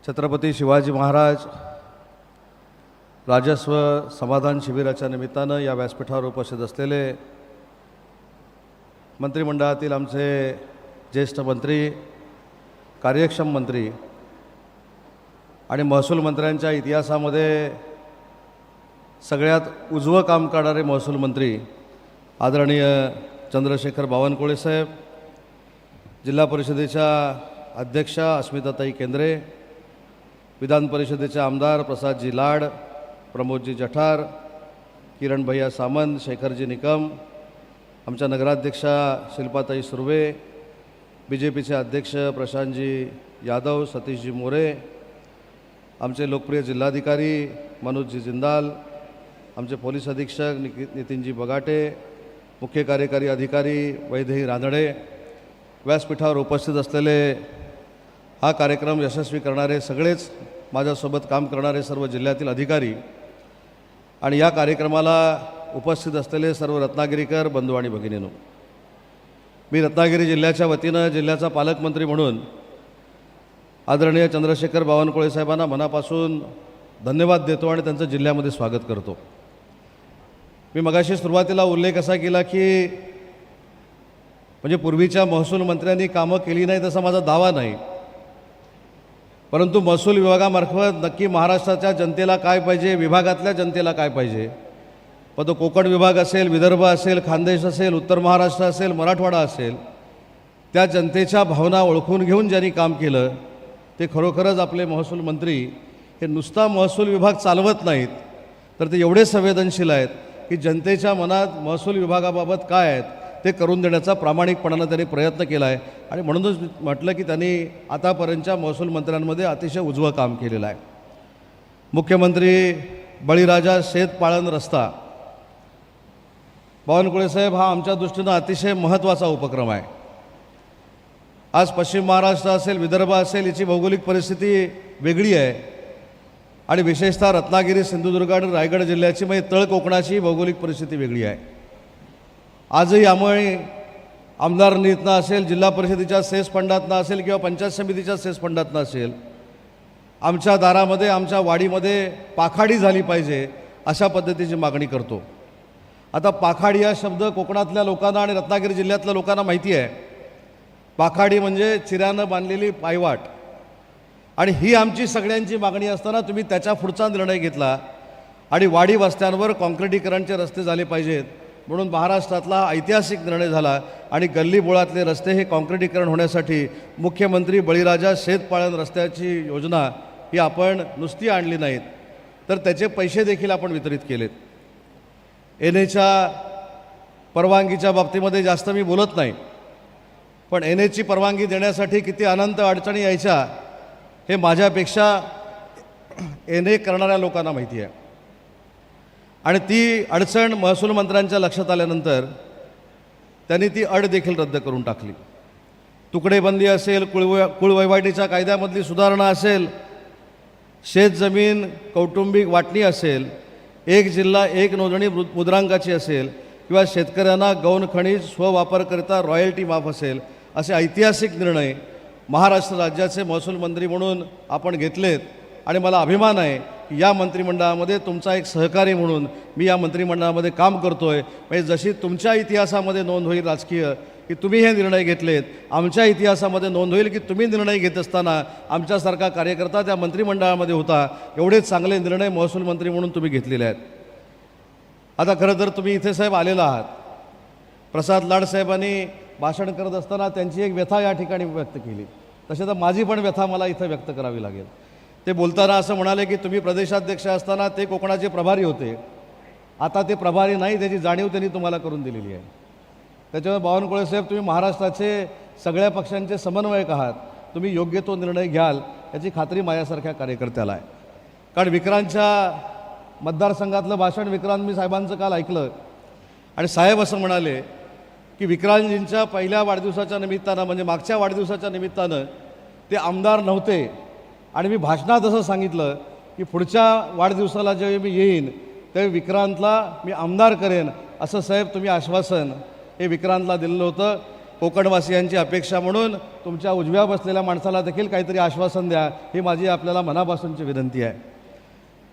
छत्रपती शिवाजी महाराज राजस्व समाधान शिबिराच्या निमित्तानं या व्यासपीठावर उपस्थित असलेले मंत्रिमंडळातील आमचे ज्येष्ठ मंत्री, कार्यक्षम मंत्री आणि महसूल मंत्र्यांच्या इतिहासामध्ये सगळ्यात उजवं काम करणारे महसूल मंत्री आदरणीय चंद्रशेखर बावनकुळे साहेब, जिल्हा परिषदेच्या अध्यक्षा अस्मिताताई केंद्रे, विधान परिषदेचे आमदार प्रसादजी लाड, प्रमोदजी जठार, किरण भैया सामंत, शेखरजी निकम, आमच्या नगराध्यक्षा शिल्पाताई सुर्वे, BJPचे अध्यक्ष प्रशांतजी यादव, सतीशजी मोरे, आमचे लोकप्रिय जिल्हाधिकारी मनोजजी जिंदाल, आमचे पोलीस अधीक्षक नितीनजी बगाटे, मुख्य कार्यकारी अधिकारी वैदेही रानडे, व्यासपीठावर उपस्थित असलेले हा कार्यक्रम यशस्वी करणारे सगळेच माझ्यासोबत काम करणारे सर्व जिल्ह्यातील अधिकारी आणि या कार्यक्रमाला उपस्थित असलेले सर्व रत्नागिरीकर बंधू आणि भगिनींनो, मी रत्नागिरी जिल्ह्याच्या वतीनं जिल्ह्याचा पालकमंत्री म्हणून आदरणीय चंद्रशेखर बावनकुळे साहेबांना मनापासून धन्यवाद देतो आणि त्यांचं जिल्ह्यामध्ये स्वागत करतो. मी मगाशी सुरुवातीला उल्लेख असा केला की म्हणजे पूर्वीच्या महसूल मंत्र्यांनी कामं केली नाही तसा माझा दावा नाही, परंतु महसूल विभागामार्फत नक्की महाराष्ट्राच्या जनतेला काय पाहिजे, विभागातल्या जनतेला काय पाहिजे, पण तो कोकण विभाग असेल, विदर्भ असेल, खानदेश असेल, उत्तर महाराष्ट्र असेल, मराठवाडा असेल, त्या जनतेच्या भावना ओळखून घेऊन ज्यांनी काम केलं ते खरोखरच आपले महसूल मंत्री हे नुसता महसूल विभाग चालवत नाहीत, तर ते एवढे संवेदनशील आहेत की जनतेच्या मनात महसूल विभागाबाबत काय आहेत ते करून देण्याचा प्रामाणिकपणानं त्यांनी प्रयत्न केला आहे आणि म्हणूनच म्हटलं की त्यांनी आतापर्यंतच्या महसूल मंत्र्यांमध्ये अतिशय उजवं काम केलेलं आहे. मुख्यमंत्री बळीराजा शेतपाळण रस्ता, बावनकुळे साहेब, हा आमच्या दृष्टीनं अतिशय महत्त्वाचा उपक्रम आहे. आज पश्चिम महाराष्ट्र असेल, विदर्भ असेल, याची भौगोलिक परिस्थिती वेगळी आहे आणि विशेषतः रत्नागिरी, सिंधुदुर्ग आणि रायगड जिल्ह्याची म्हणजे तळ कोकणाची भौगोलिक परिस्थिती वेगळी आहे. आजही यामुळे आमदार निधीतनं असेल, जिल्हा परिषदेच्या सेस फंडातनं असेल किंवा पंचायत समितीच्या सेस फंडातनं असेल, आमच्या दारामध्ये, आमच्या वाडीमध्ये पाखाडी झाली पाहिजे अशा पद्धतीची मागणी करतो. आता पाखाडी हा शब्द कोकणातल्या लोकांना आणि रत्नागिरी जिल्ह्यातल्या लोकांना माहिती आहे. पाखाडी म्हणजे चिऱ्यानं बांधलेली पायवाट आणि ही आमची सगळ्यांची मागणी असताना तुम्ही त्याच्या पुढचा निर्णय घेतला आणि वाडी वस्त्यांवर काँक्रिटीकरणचे रस्ते झाले पाहिजेत म्हणून महाराष्ट्रातला ऐतिहासिक निर्णय झाला आणि गल्लीबोळातले रस्ते हे काँक्रिटीकरण होण्यासाठी मुख्यमंत्री बळीराजा शेतपाळण रस्त्याची योजना ही आपण नुसती आणली नाहीत तर त्याचे पैसे देखील आपण वितरित केलेत. NAच्या परवानगीच्या बाबतीमध्ये जास्त मी बोलत नाही, पण NAची परवानगी देण्यासाठी किती अनंत अडचणी यायच्या हे माझ्यापेक्षा NA करणाऱ्या लोकांना माहिती आहे आणि ती अडचण महसूल मंत्र्यांच्या लक्षात आल्यानंतर त्यांनी ती अट देखील रद्द करून टाकली. तुकडेबंदी असेल, कुळवैवाटीच्या कायद्यामधली सुधारणा असेल, शेतजमीन कौटुंबिक वाटणी असेल, एक जिल्हा एक नोंदणी मुद्रांकाची असेल किंवा शेतकऱ्यांना गौण खनिज स्ववापरकरिता रॉयल्टी माफ असेल, असे ऐतिहासिक निर्णय महाराष्ट्र राज्याचे महसूल मंत्री म्हणून आपण घेतलेत आणि मला अभिमान आहे की या मंत्रिमंडळामध्ये तुमचा एक सहकारी म्हणून मी या मंत्रिमंडळामध्ये काम करतो आहे. म्हणजे जशी तुमच्या इतिहासामध्ये नोंद होईल राजकीय की तुम्ही हे निर्णय घेतलेत, आमच्या इतिहासामध्ये नोंद होईल की तुम्ही निर्णय घेत असताना आमच्यासारखा कार्यकर्ता त्या मंत्रिमंडळामध्ये होता. एवढे चांगले निर्णय महसूल मंत्री म्हणून तुम्ही घेतलेले आहेत. आता खरं तर तुम्ही इथे साहेब आलेला आहात. प्रसाद लाड साहेबांनी भाषण करत असताना त्यांची एक व्यथा या ठिकाणी व्यक्त केली, तसे तर माझी पण व्यथा मला इथं व्यक्त करावी लागेल. ते बोलताना असं म्हणाले की तुम्ही प्रदेशाध्यक्ष असताना ते कोकणाचे प्रभारी होते, आता ते प्रभारी नाही, त्याची जाणीव त्यांनी तुम्हाला करून दिलेली आहे. त्याच्यामुळे बावनकुळे साहेब, तुम्ही महाराष्ट्राचे सगळ्या पक्षांचे समन्वयक आहात, तुम्ही योग्य तो निर्णय घ्याल याची खात्री माझ्यासारख्या कार्यकर्त्याला आहे. कारण विक्रांतच्या मतदारसंघातलं भाषण विक्रांत साहेबांचं काल ऐकलं आणि साहेब असं म्हणाले की विक्रांतजींच्या पहिल्या वाढदिवसाच्या निमित्तानं म्हणजे मागच्या वाढदिवसाच्या निमित्तानं ते आमदार नव्हते आणि मी भाषणात असं सांगितलं की पुढच्या वाढदिवसाला जेव्हा मी येईन त्यावेळी विक्रांतला मी आमदार करेन असं साहेब तुम्ही आश्वासन हे विक्रांतला दिलेलं होतं. कोकणवासियांची अपेक्षा म्हणून तुमच्या उजव्या बसलेल्या माणसाला देखील काहीतरी आश्वासन द्या, ही माझी आपल्याला मनापासूनची विनंती आहे.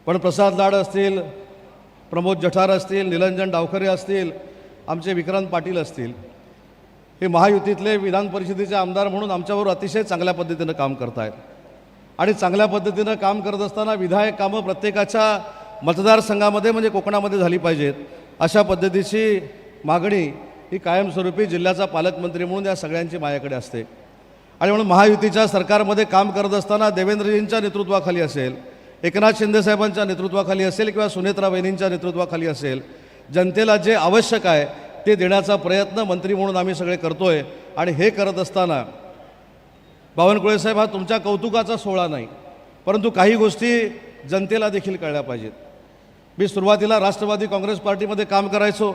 पण प्रसाद लाड असतील, प्रमोद जठार असतील, निरंजन डावखरे असतील, आमचे विक्रांत पाटील असतील, हे महायुतीतले विधान परिषदेचे आमदार म्हणून आमच्याबरोबर अतिशय चांगल्या पद्धतीनं काम करत आहेत. आणि चांगल्या पद्धतीनं काम करत असताना विधायक कामं प्रत्येकाच्या मतदारसंघामध्ये म्हणजे कोकणामध्ये झाली पाहिजेत, अशा पद्धतीची मागणी ही कायमस्वरूपी जिल्ह्याचा पालकमंत्री म्हणून या सगळ्यांची माझ्याकडे असते. आणि म्हणून महायुतीच्या सरकारमध्ये काम करत असताना देवेंद्रजींच्या नेतृत्वाखाली असेल, एकनाथ शिंदेसाहेबांच्या नेतृत्वाखाली असेल किंवा सुनेत्रा वहिनींच्या नेतृत्वाखाली असेल, जनतेला जे आवश्यक आहे ते देण्याचा प्रयत्न मंत्री म्हणून आम्ही सगळे करतो आहे. आणि हे करत असताना बावनकुळे साहेब, हा तुमच्या कौतुकाचा सोहळा नाही, परंतु काही गोष्टी जनतेला देखील कळल्या पाहिजेत. मी सुरुवातीला राष्ट्रवादी काँग्रेस पार्टीमध्ये काम करायचो.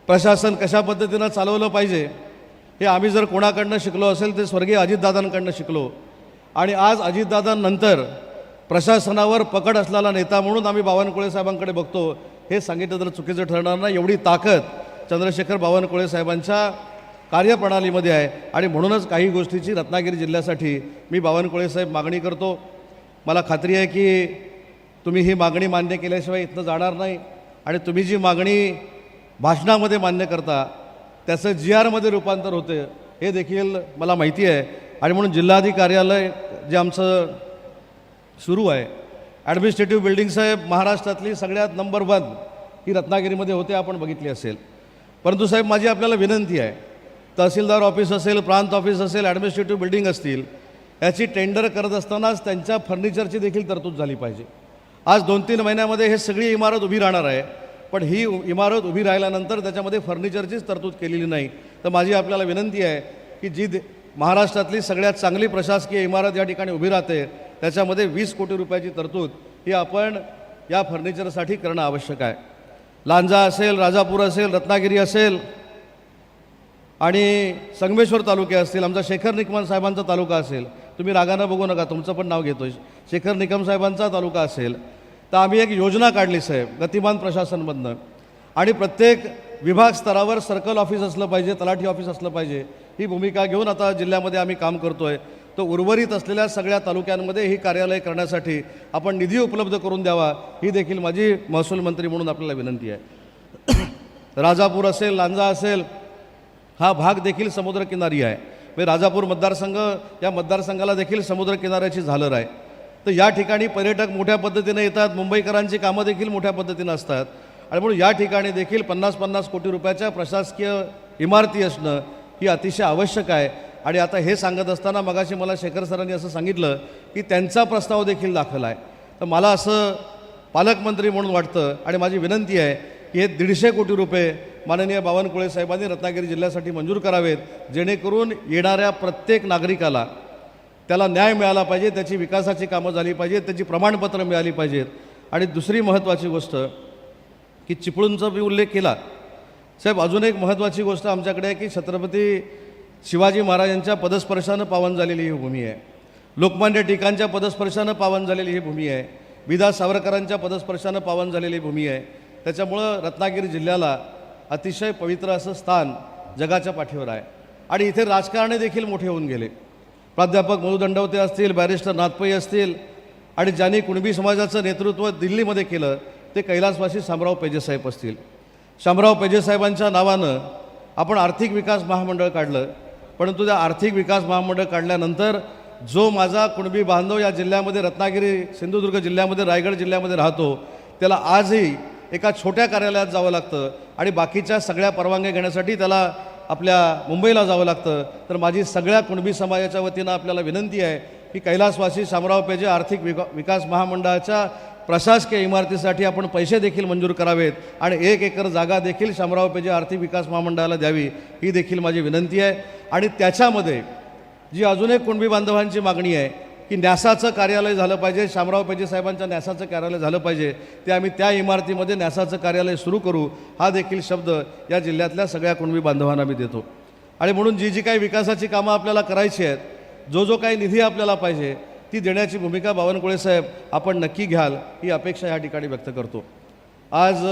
प्रशासन कशा पद्धतीनं चालवलं पाहिजे हे आम्ही जर कोणाकडनं शिकलो असेल ते स्वर्गीय अजितदादांकडनं शिकलो. आणि आज अजितदादांनंतर प्रशासनावर पकड असलेला नेता म्हणून आम्ही बावनकुळे साहेबांकडे बघतो. हे सांगितलं तर चुकीचं ठरणार नाही. एवढी ताकद चंद्रशेखर बावनकुळे साहेबांच्या कार्यप्रणालीमध्ये आहे. आणि म्हणूनच काही गोष्टीची रत्नागिरी जिल्ह्यासाठी मी बावनकुळे साहेब मागणी करतो. मला खात्री आहे की तुम्ही ही मागणी मान्य केल्याशिवाय इथनं जाणार नाही. आणि तुम्ही जी मागणी भाषणामध्ये मान्य करता त्याचं GRमध्ये रूपांतर होते हे देखील मला माहिती आहे. आणि म्हणून जिल्हाधिकारी कार्यालय जे आमचं सुरू आहे, ॲडमिनिस्ट्रेटिव्ह बिल्डिंग साहेब महाराष्ट्रातली सगळ्यात नंबर 1 ही रत्नागिरीमध्ये होते, आपण बघितली असेल. परंतु साहेब, माझी आपल्याला विनंती आहे, तहसीलदार ऑफिस असेल, प्रांत ऑफिस असेल, ॲडमिनिस्ट्रेटिव्ह बिल्डिंग असतील, याची टेंडर करत असतानाच त्यांच्या फर्निचरची देखील तरतूद झाली पाहिजे. आज 2-3 महिन्यामध्ये हे सगळी इमारत उभी राहणार आहे, पण ही इमारत उभी राहिल्यानंतर त्याच्यामध्ये फर्निचरचीच तरतूद केलेली नाही. तर माझी आपल्याला विनंती आहे की जी महाराष्ट्रातली सगळ्यात चांगली प्रशासकीय इमारत या ठिकाणी उभी राहते त्याच्यामध्ये 20 कोटी रुपयाची तरतूद ही आपण या फर्निचरसाठी करणं आवश्यक आहे. लांजा असेल, राजापूर असेल, रत्नागिरी असेल आणि संगमेश्वर तालुके असतील, आमचा शेखर निकम साहेबांचा तालुका असेल, तुम्ही रागानं बघू नका, तुमचं पण नाव घेतोय, शेखर निकम साहेबांचा तालुका असेल, तर आम्ही एक योजना काढली साहेब गतिमान प्रशासनमधनं. आणि प्रत्येक विभाग स्तरावर सर्कल ऑफिस असलं पाहिजे, तलाठी ऑफिस असलं पाहिजे, ही भूमिका घेऊन आता जिल्ह्यामध्ये आम्ही काम करतो आहे. तर उर्वरित असलेल्या सगळ्या तालुक्यांमध्ये ही कार्यालय करण्यासाठी आपण निधी उपलब्ध करून द्यावा, ही देखील माझी महसूल मंत्री म्हणून आपल्याला विनंती आहे. राजापूर असेल, लांजा असेल, हा भाग देखील समुद्रकिनारी आहे. म्हणजे राजापूर मतदारसंघ, या मतदारसंघाला देखील समुद्रकिनाऱ्याची झालर आहे. तर या ठिकाणी पर्यटक मोठ्या पद्धतीने येतात, मुंबईकरांची कामं देखील मोठ्या पद्धतीनं असतात. आणि म्हणून या ठिकाणी देखील 50-50 कोटी रुपयाच्या प्रशासकीय इमारती असणं ही अतिशय आवश्यक आहे. आणि आता हे सांगत असताना मगाशी मला शेखर सरांनी असं सांगितलं की त्यांचा प्रस्ताव देखील दाखल आहे. तर मला असं पालकमंत्री म्हणून वाटतं आणि माझी विनंती आहे की हे 150 कोटी रुपये माननीय बावनकुळे साहेबांनी रत्नागिरी जिल्ह्यासाठी मंजूर करावेत, जेणेकरून येणाऱ्या प्रत्येक नागरिकाला त्याला न्याय मिळाला पाहिजे, त्याची विकासाची कामं झाली पाहिजेत, त्याची प्रमाणपत्र मिळाली पाहिजेत. आणि दुसरी महत्त्वाची गोष्ट की चिपळूणचा मी उल्लेख केला साहेब, अजून एक महत्त्वाची गोष्ट आमच्याकडे आहे की छत्रपती शिवाजी महाराजांच्या पदस्पर्शानं पावन झालेली ही भूमी आहे, लोकमान्य टिळकांच्या पदस्पर्शानं पावन झालेली ही भूमी आहे, विदा सावरकरांच्या पदस्पर्शानं पावन झालेली भूमी आहे. त्याच्यामुळं रत्नागिरी जिल्ह्याला अतिशय पवित्र असं स्थान जगाच्या पाठीवर आहे. आणि इथे राजकारणे देखील मोठे होऊन गेले. प्राध्यापक मधु दंडवते असतील, बॅरिस्टर नाथपै असतील, आणि ज्यांनी कुणबी समाजाचं नेतृत्व दिल्लीमध्ये केलं ते कैलासवासी शामराव पेजे साहेब असतील. शामराव पेजे साहेबांच्या नावानं आपण आर्थिक विकास महामंडळ काढलं, परंतु त्या आर्थिक विकास महामंडळ काढल्यानंतर जो माझा कुणबी बांधव या जिल्ह्यामध्ये, रत्नागिरी, सिंधुदुर्ग जिल्ह्यामध्ये, रायगड जिल्ह्यामध्ये राहतो, त्याला आजही एका छोट्या कार्यालयात जावं लागतं आणि बाकीच्या सगळ्या परवानग्या घेण्यासाठी त्याला आपल्या मुंबईला जावं लागतं. तर माझी सगळ्या कुणबी समाजाच्या वतीनं आपल्याला विनंती आहे की कैलासवासी शामराव पेजे आर्थिक विकास महामंडळाच्या प्रशासकीय इमारतीसाठी आपण पैसे देखील मंजूर करावेत आणि 1 एकर जागा देखील शामराव पेजे आर्थिक विकास महामंडळाला द्यावी, ही देखील माझी विनंती आहे. आणि त्याच्यामध्ये जी अजून एक कुणबी बांधवांची मागणी आहे की न्यासाचं कार्यालय झालं पाहिजे, शामराव पेजे साहेबांच्या न्यासाचं कार्यालय झालं पाहिजे, ते आम्ही त्या इमारतीमध्ये न्यासाचं कार्यालय सुरू करू, हा देखील शब्द या जिल्ह्यातल्या सगळ्या कुणबी बांधवांना मी देतो. आणि म्हणून जी काही विकासाची कामं आपल्याला करायची आहेत, जो काही निधी आपल्याला पाहिजे ती देण्याची भूमिका बावनकुळे साहेब आपण नक्की घ्याल, ही अपेक्षा या ठिकाणी व्यक्त करतो. आज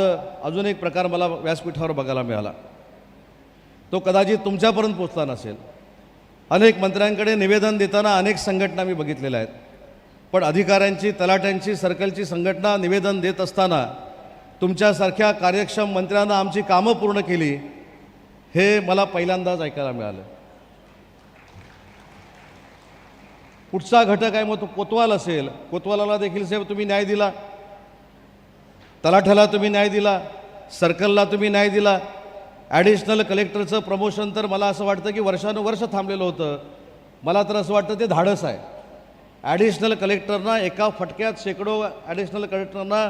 अजून एक प्रकार मला व्यासपीठावर बघायला मिळाला. तो कदाचित तुमच्यापर्यंत पोचला नसेल. अनेक मंत्र्यांकडे निवेदन देताना अनेक संघटना मी बघितलेल्या आहेत, पण अधिकाऱ्यांची, तलाट्यांची, सर्कलची संघटना निवेदन देत असताना तुमच्यासारख्या कार्यक्षम मंत्र्यांना आमची कामं पूर्ण केली हे मला पहिल्यांदाच ऐकायला मिळालं. पुढचा घटक आहे, मग तो कोतवाल असेल, कोतवालाला देखील साहेब तुम्ही न्याय दिला, तलाठ्याला तुम्ही न्याय दिला, सर्कलला तुम्ही न्याय दिला. ॲडिशनल कलेक्टरचं प्रमोशन तर मला असं वाटतं की वर्षानुवर्ष थांबलेलं होतं. मला तर असं वाटतं ते धाडस आहे. ॲडिशनल कलेक्टरना एका फटक्यात शेकडो ॲडिशनल कलेक्टरना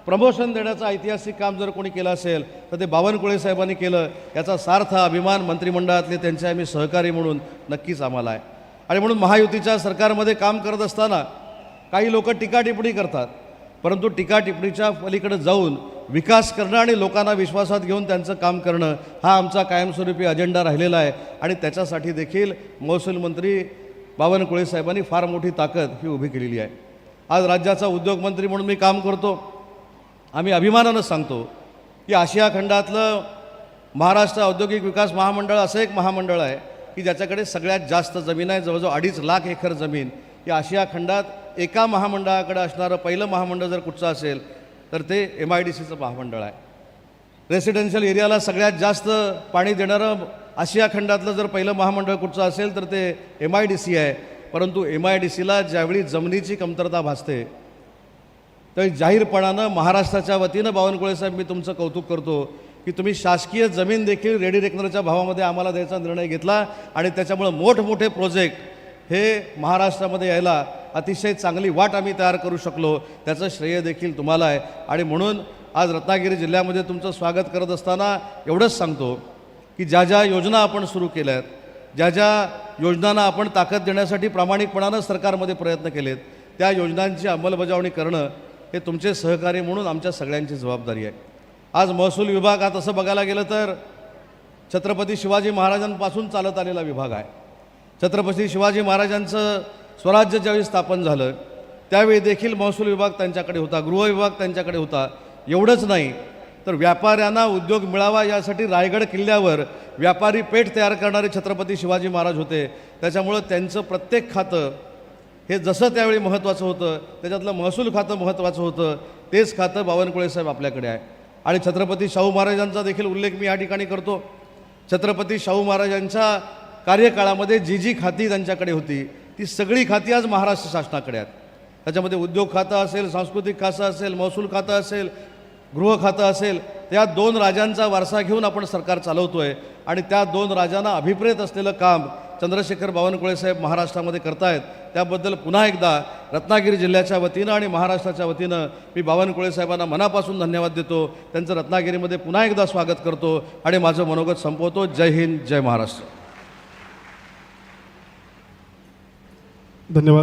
प्रमोशन देण्याचं ऐतिहासिक काम जर कोणी केलं असेल तर ते बावनकुळे साहेबांनी केलं. याचा सार्थ अभिमान मंत्रिमंडळातले त्यांचे आम्ही सहकारी म्हणून नक्कीच आम्हाला आहे. आणि म्हणून महायुतीच्या सरकारमध्ये काम करत असताना काही लोक टीकाटिप्पणी करतात, परंतु टीकाटिप्पणीच्या पलीकडे जाऊन विकास करणं आणि लोकांना विश्वासात घेऊन त्यांचं काम करणं हा आमचा कायमस्वरूपी अजेंडा राहिलेला आहे. आणि त्याच्यासाठी देखील महसूल मंत्री बावनकुळे साहेबांनी फार मोठी ताकद ही उभी केलेली आहे. आज राज्याचा उद्योगमंत्री म्हणून मी काम करतो. आम्ही अभिमानानं सांगतो की आशिया खंडातलं महाराष्ट्र औद्योगिक विकास महामंडळ असं एक महामंडळ आहे की ज्याच्याकडे सगळ्यात जास्त जमीन आहे, जवळजवळ 2.5 लाख एकर जमीन. या आशिया खंडात एका महामंडळाकडे असणारं पहिलं महामंडळ जर कुठचं असेल तर ते MIDCचं महामंडळ आहे. रेसिडेन्शियल एरियाला सगळ्यात जास्त पाणी देणारं आशिया खंडातलं जर पहिलं महामंडळ कुठचं असेल तर ते MIDC आहे. परंतु MIDCला ज्यावेळी जमिनीची कमतरता भासते तर जाहीरपणानं महाराष्ट्राच्या वतीनं बावनकुळे साहेब मी तुमचं कौतुक करतो की तुम्ही शासकीय जमीन देखील रेडी रेकनरच्या भावामध्ये आम्हाला द्यायचा निर्णय घेतला आणि त्याच्यामुळं मोठमोठे प्रोजेक्ट हे महाराष्ट्रामध्ये यायला अतिशय चांगली वाट आम्ही तयार करू शकलो. त्याचं श्रेय देखील तुम्हाला आहे. आणि म्हणून आज रत्नागिरी जिल्ह्यामध्ये तुमचं स्वागत करत असताना एवढंच सांगतो की ज्या ज्या योजना आपण सुरू केल्या आहेत, ज्या ज्या योजनांना आपण ताकद देण्यासाठी प्रामाणिकपणानं सरकारमध्ये प्रयत्न केलेत, त्या योजनांची अंमलबजावणी करणं हे तुमचे सहकार्य म्हणून आमच्या सगळ्यांची जबाबदारी आहे. आज महसूल विभाग हा तसं बघायला गेलं तर छत्रपती शिवाजी महाराजांपासून चालत आलेला विभाग आहे. छत्रपती शिवाजी महाराजांचं स्वराज्य ज्यावेळी स्थापन झालं त्यावेळी देखील महसूल विभाग त्यांच्याकडे होता, गृह विभाग त्यांच्याकडे होता. एवढंच नाही तर व्यापाऱ्यांना उद्योग मिळावा यासाठी रायगड किल्ल्यावर व्यापारी पेठ तयार करणारे छत्रपती शिवाजी महाराज होते. त्याच्यामुळं त्यांचं प्रत्येक खातं हे जसं त्यावेळी महत्त्वाचं होतं त्याच्यातलं महसूल खातं महत्त्वाचं होतं, तेच खातं बावनकुळे साहेब आपल्याकडे आहे. आणि छत्रपती शाहू महाराजांचा देखील उल्लेख मी या ठिकाणी करतो. छत्रपती शाहू महाराजांच्या कार्यकाळामध्ये जी खाती त्यांच्याकडे होती ती सगळी खाती आज महाराष्ट्र शासनाकडे आहेत. त्याच्यामध्ये उद्योग खातं असेल, सांस्कृतिक खातं असेल, महसूल खातं असेल, गृह खातं असेल. त्या 2 राजांचा वारसा घेऊन आपण सरकार चालवतो आहे. आणि त्या 2 राजांना अभिप्रेत असलेलं काम चंद्रशेखर बावनकुळे साहेब महाराष्ट्रामध्ये करतायत. त्याबद्दल पुन्हा एकदा रत्नागिरी जिल्ह्याच्या वतीनं आणि महाराष्ट्राच्या वतीनं मी बावनकुळे साहेबांना मनापासून धन्यवाद देतो. त्यांचं रत्नागिरीमध्ये पुन्हा एकदा स्वागत करतो आणि माझं मनोगत संपवतो. जय हिंद, जय महाराष्ट्र. धन्यवाद.